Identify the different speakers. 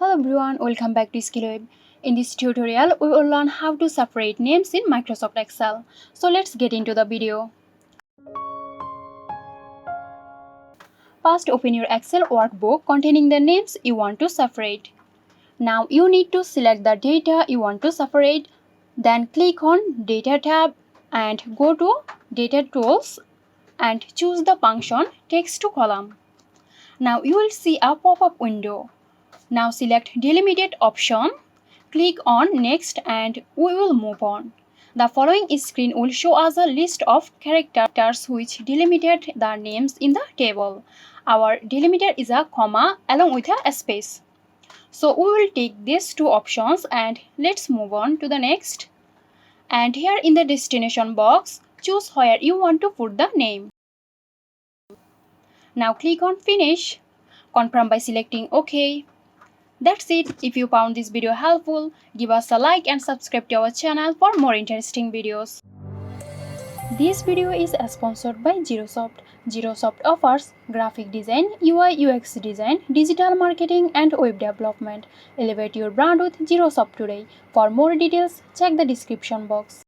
Speaker 1: Hello everyone, welcome back to SkillWeb. In this tutorial, we will learn how to separate names in Microsoft Excel. So let's get into the video. First, open your Excel workbook containing the names you want to separate. Now you need to select the data you want to separate. Then click on Data tab and go to Data Tools and choose the function Text to Column. Now you will see a pop-up window. Now select Delimited option, click on Next and we will move on. The following screen will show us a list of characters which delimited the names in the table. Our delimiter is a comma along with a space. So we will take these two options and let's move on to the next. And here in the destination box, choose where you want to put the name. Now click on Finish. Confirm by selecting OK. That's it. If you found this video helpful, give us a like and subscribe to our channel for more interesting videos. This video is sponsored by Girosoft. Girosoft offers graphic design, UI UX design, digital marketing and web development. Elevate your brand with Girosoft today. For more details, check the description box.